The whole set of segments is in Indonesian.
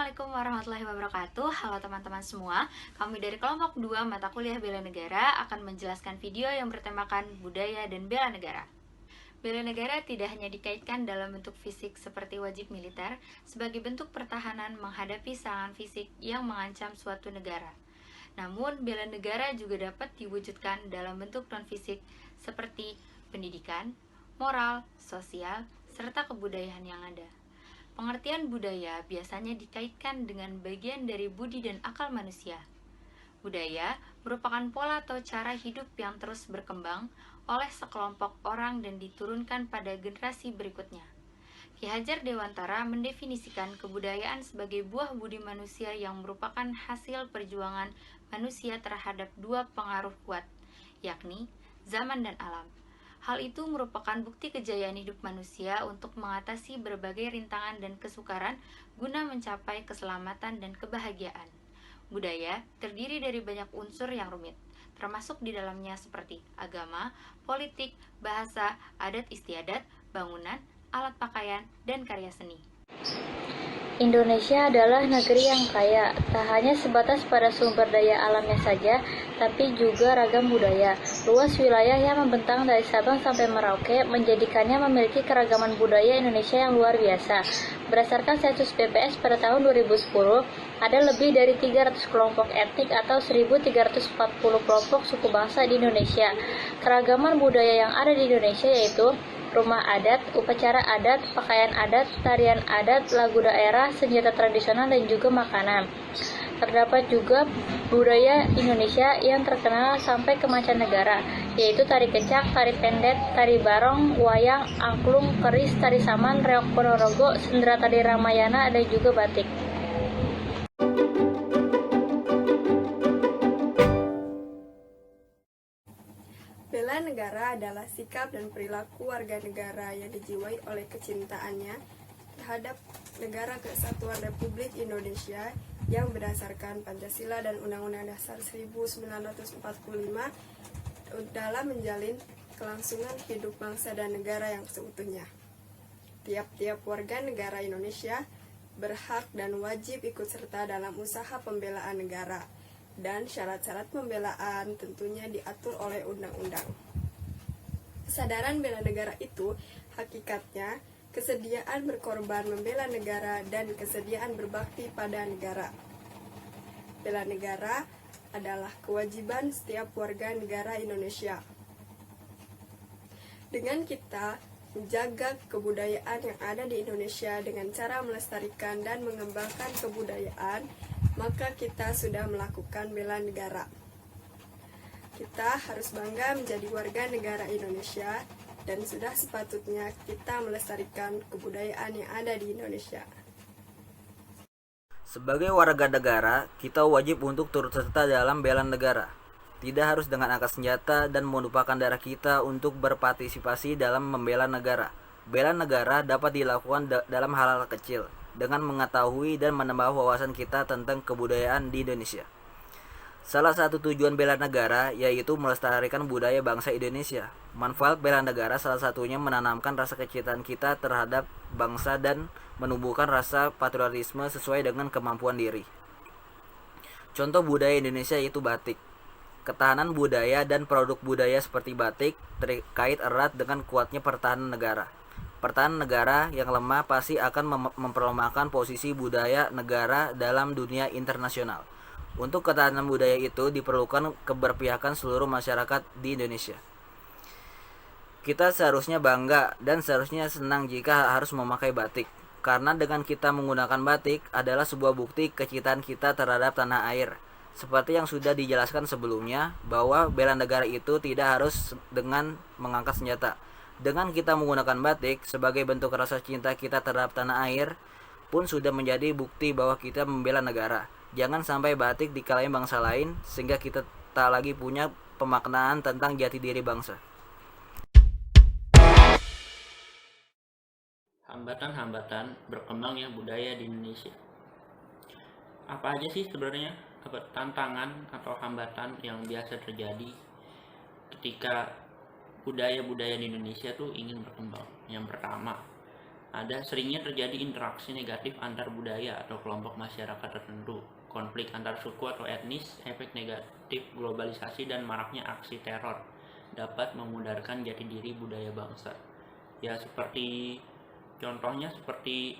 Assalamualaikum warahmatullahi wabarakatuh. Halo teman-teman semua. Kami dari kelompok 2 mata kuliah Bela Negara akan menjelaskan video yang bertemakan budaya dan bela negara. Bela negara tidak hanya dikaitkan dalam bentuk fisik seperti wajib militer sebagai bentuk pertahanan menghadapi serangan fisik yang mengancam suatu negara. Namun, bela negara juga dapat diwujudkan dalam bentuk non-fisik seperti pendidikan, moral, sosial, serta kebudayaan yang ada. Pengertian budaya biasanya dikaitkan dengan bagian dari budi dan akal manusia. Budaya merupakan pola atau cara hidup yang terus berkembang oleh sekelompok orang dan diturunkan pada generasi berikutnya. Ki Hajar Dewantara mendefinisikan kebudayaan sebagai buah budi manusia yang merupakan hasil perjuangan manusia terhadap dua pengaruh kuat, yakni zaman dan alam. Hal itu merupakan bukti kejayaan hidup manusia untuk mengatasi berbagai rintangan dan kesukaran guna mencapai keselamatan dan kebahagiaan. Budaya terdiri dari banyak unsur yang rumit, termasuk di dalamnya seperti agama, politik, bahasa, adat istiadat, bangunan, alat pakaian, dan karya seni. Indonesia adalah negeri yang kaya, tak hanya sebatas pada sumber daya alamnya saja, tapi juga ragam budaya. Luas wilayah yang membentang dari Sabang sampai Merauke menjadikannya memiliki keragaman budaya Indonesia yang luar biasa. Berdasarkan sensus BPS pada tahun 2010, ada lebih dari 300 kelompok etnik atau 1.340 kelompok suku bangsa di Indonesia. Keragaman budaya yang ada di Indonesia yaitu rumah adat, upacara adat, pakaian adat, tarian adat, lagu daerah, senjata tradisional, dan juga makanan. Terdapat juga budaya Indonesia yang terkenal sampai ke mancanegara, yaitu tari kecak, tari pendet, tari barong, wayang, angklung, keris, tari saman, reok ponorogo, sendera tari Ramayana, dan juga batik. Bela negara adalah sikap dan perilaku warga negara yang dijiwai oleh kecintaannya terhadap negara Kesatuan Republik Indonesia yang berdasarkan Pancasila dan Undang-Undang Dasar 1945 dalam menjalin kelangsungan hidup bangsa dan negara yang seutuhnya. Tiap-tiap warga negara Indonesia berhak dan wajib ikut serta dalam usaha pembelaan negara, dan syarat-syarat pembelaan tentunya diatur oleh undang-undang. Kesadaran bela negara itu hakikatnya kesediaan berkorban membela negara dan kesediaan berbakti pada negara. Bela negara adalah kewajiban setiap warga negara Indonesia. Dengan kita menjaga kebudayaan yang ada di Indonesia dengan cara melestarikan dan mengembangkan kebudayaan, maka kita sudah melakukan bela negara. Kita harus bangga menjadi warga negara Indonesia dan sudah sepatutnya kita melestarikan kebudayaan yang ada di Indonesia. Sebagai warga negara, kita wajib untuk turut serta dalam bela negara. Tidak harus dengan angkat senjata dan menumpahkan darah kita untuk berpartisipasi dalam membela negara. Bela negara dapat dilakukan dalam hal-hal kecil, dengan mengetahui dan menambah wawasan kita tentang kebudayaan di Indonesia. Salah satu tujuan bela negara yaitu melestarikan budaya bangsa Indonesia. Manfaat bela negara salah satunya menanamkan rasa kecintaan kita terhadap bangsa dan menumbuhkan rasa patriotisme sesuai dengan kemampuan diri. Contoh budaya Indonesia yaitu batik. Ketahanan budaya dan produk budaya seperti batik terkait erat dengan kuatnya pertahanan negara. Pertahanan negara yang lemah pasti akan memperlemahkan posisi budaya negara dalam dunia internasional. Untuk ketahanan budaya itu diperlukan keberpihakan seluruh masyarakat di Indonesia. Kita seharusnya bangga dan seharusnya senang jika harus memakai batik, karena dengan kita menggunakan batik adalah sebuah bukti kecintaan kita terhadap tanah air. Seperti yang sudah dijelaskan sebelumnya, bahwa bela negara itu tidak harus dengan mengangkat senjata. Dengan kita menggunakan batik sebagai bentuk rasa cinta kita terhadap tanah air pun sudah menjadi bukti bahwa kita membela negara. Jangan sampai batik dikalahin bangsa lain sehingga kita tak lagi punya pemaknaan tentang jati diri bangsa. Hambatan-hambatan berkembangnya budaya di Indonesia. Apa aja sih sebenarnya tantangan atau hambatan yang biasa terjadi ketika budaya-budaya di Indonesia tuh ingin berkembang? Yang pertama, Ada seringnya terjadi interaksi negatif antar budaya atau kelompok masyarakat tertentu, konflik antar suku atau etnis, efek negatif globalisasi dan maraknya aksi teror dapat memudarkan jati diri budaya bangsa. Ya contohnya seperti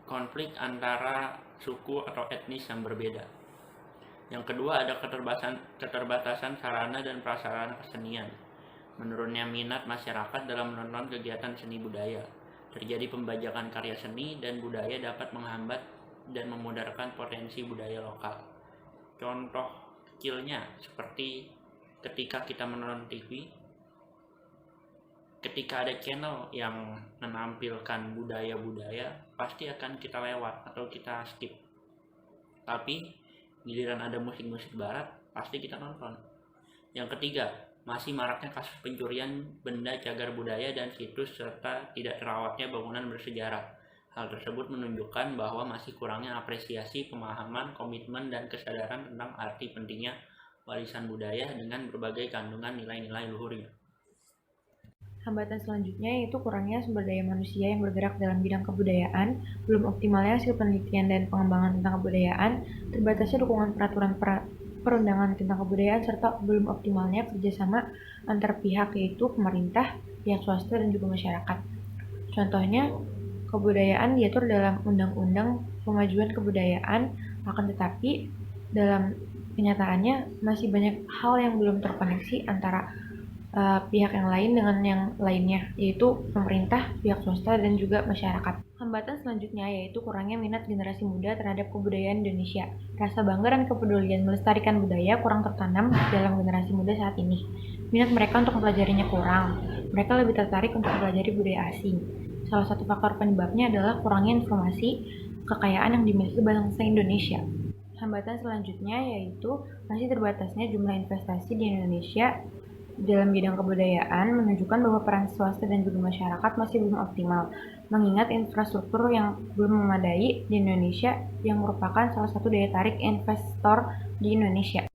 konflik antara suku atau etnis yang berbeda. Yang kedua ada keterbatasan sarana dan prasarana kesenian. Menurunnya minat masyarakat dalam menonton kegiatan seni budaya. Terjadi pembajakan karya seni dan budaya dapat menghambat dan memudarkan potensi budaya lokal. Contoh kecilnya seperti ketika kita menonton TV, ketika ada channel yang menampilkan budaya-budaya, pasti akan kita lewat atau kita skip. Tapi giliran ada musik-musik barat, pasti kita nonton. Yang ketiga, masih maraknya kasus pencurian benda cagar budaya dan situs serta tidak terawatnya bangunan bersejarah. Hal tersebut menunjukkan bahwa masih kurangnya apresiasi, pemahaman, komitmen, dan kesadaran tentang arti pentingnya warisan budaya dengan berbagai kandungan nilai-nilai luhurnya. Hambatan selanjutnya yaitu kurangnya sumber daya manusia yang bergerak dalam bidang kebudayaan, belum optimalnya hasil penelitian dan pengembangan tentang kebudayaan, terbatasnya dukungan peraturan perundangan tentang kebudayaan, serta belum optimalnya kerjasama antar pihak yaitu pemerintah, pihak swasta, dan juga masyarakat. Contohnya, kebudayaan diatur dalam Undang-Undang Pemajuan Kebudayaan, akan tetapi dalam kenyataannya masih banyak hal yang belum terkoneksi antara pihak yang lain dengan yang lainnya, yaitu pemerintah, pihak swasta, dan juga masyarakat. Hambatan selanjutnya yaitu kurangnya minat generasi muda terhadap kebudayaan Indonesia. Rasa bangga dan kepedulian melestarikan budaya kurang tertanam dalam generasi muda saat ini. Minat mereka untuk mempelajarinya kurang. Mereka lebih tertarik untuk mempelajari budaya asing. Salah satu faktor penyebabnya adalah kurangnya informasi kekayaan yang dimiliki bangsa Indonesia. Hambatan selanjutnya yaitu masih terbatasnya jumlah investasi di Indonesia dalam bidang kebudayaan, menunjukkan bahwa peran swasta dan juga masyarakat masih belum optimal, mengingat infrastruktur yang belum memadai di Indonesia yang merupakan salah satu daya tarik investor di Indonesia.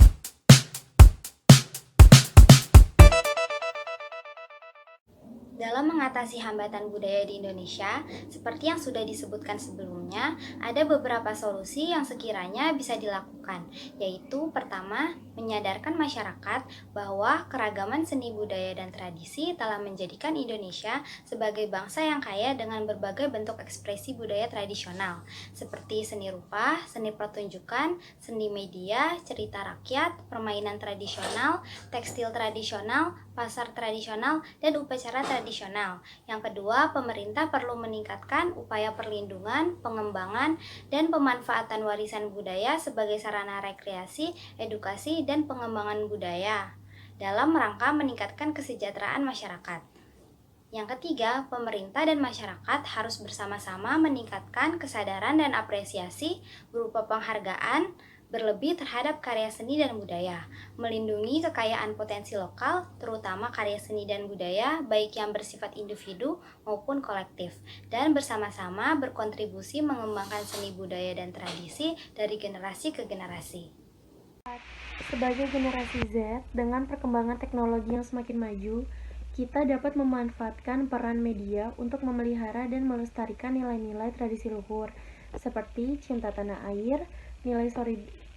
Dalam mengatasi hambatan budaya di Indonesia, seperti yang sudah disebutkan sebelumnya, ada beberapa solusi yang sekiranya bisa dilakukan, yaitu pertama, menyadarkan masyarakat bahwa keragaman seni budaya dan tradisi telah menjadikan Indonesia sebagai bangsa yang kaya dengan berbagai bentuk ekspresi budaya tradisional, seperti seni rupa, seni pertunjukan, seni media, cerita rakyat, permainan tradisional, tekstil tradisional, pasar tradisional, dan upacara tradisional. Yang kedua, pemerintah perlu meningkatkan upaya perlindungan, pengembangan, dan pemanfaatan warisan budaya sebagai sarana rekreasi, edukasi, dan pengembangan budaya dalam rangka meningkatkan kesejahteraan masyarakat. Yang ketiga, pemerintah dan masyarakat harus bersama-sama meningkatkan kesadaran dan apresiasi berupa penghargaan berlebih terhadap karya seni dan budaya, melindungi kekayaan potensi lokal, terutama karya seni dan budaya, baik yang bersifat individu maupun kolektif, dan bersama-sama berkontribusi mengembangkan seni budaya dan tradisi dari generasi ke generasi. Sebagai generasi Z, dengan perkembangan teknologi yang semakin maju, kita dapat memanfaatkan peran media untuk memelihara dan melestarikan nilai-nilai tradisi luhur, seperti cinta tanah air, nilai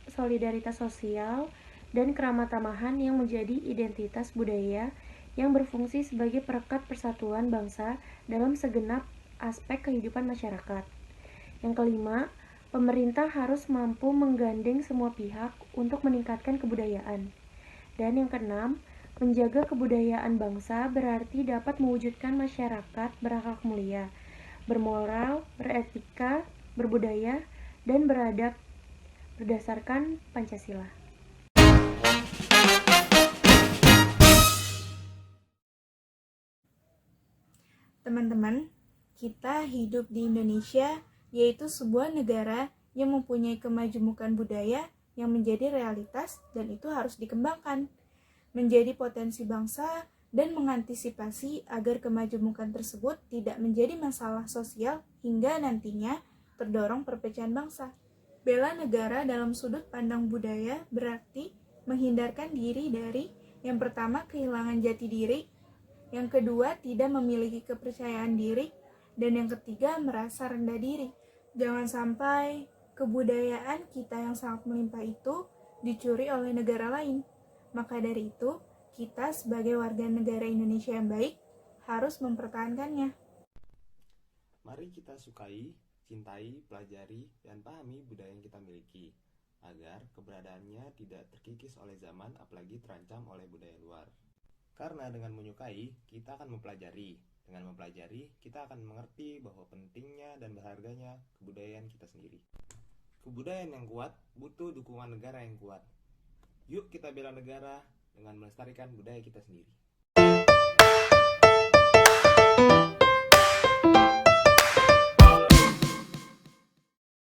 solidaritas sosial, dan keramatamahan yang menjadi identitas budaya yang berfungsi sebagai perekat persatuan bangsa dalam segenap aspek kehidupan masyarakat. Yang kelima, pemerintah harus mampu menggandeng semua pihak untuk meningkatkan kebudayaan. Dan yang keenam, menjaga kebudayaan bangsa berarti dapat mewujudkan masyarakat berakhlak mulia, bermoral, beretika, berbudaya, dan beradab berdasarkan Pancasila. Teman-teman, kita hidup di Indonesia, yaitu sebuah negara yang mempunyai kemajemukan budaya yang menjadi realitas dan itu harus dikembangkan, menjadi potensi bangsa dan mengantisipasi agar kemajemukan tersebut tidak menjadi masalah sosial hingga nantinya terdorong perpecahan bangsa. Bela negara dalam sudut pandang budaya berarti menghindarkan diri dari yang pertama kehilangan jati diri, yang kedua tidak memiliki kepercayaan diri, Dan yang ketiga, merasa rendah diri. Jangan sampai kebudayaan kita yang sangat melimpah itu dicuri oleh negara lain. Maka dari itu, kita sebagai warga negara Indonesia yang baik harus mempertahankannya. Mari kita sukai, cintai, pelajari, dan pahami budaya yang kita miliki, agar keberadaannya tidak terkikis oleh zaman apalagi terancam oleh budaya luar. Karena dengan menyukai, kita akan mempelajari. Dengan mempelajari, kita akan mengerti bahwa pentingnya dan berharganya kebudayaan kita sendiri. Kebudayaan yang kuat butuh dukungan negara yang kuat. Yuk kita bela negara dengan melestarikan budaya kita sendiri.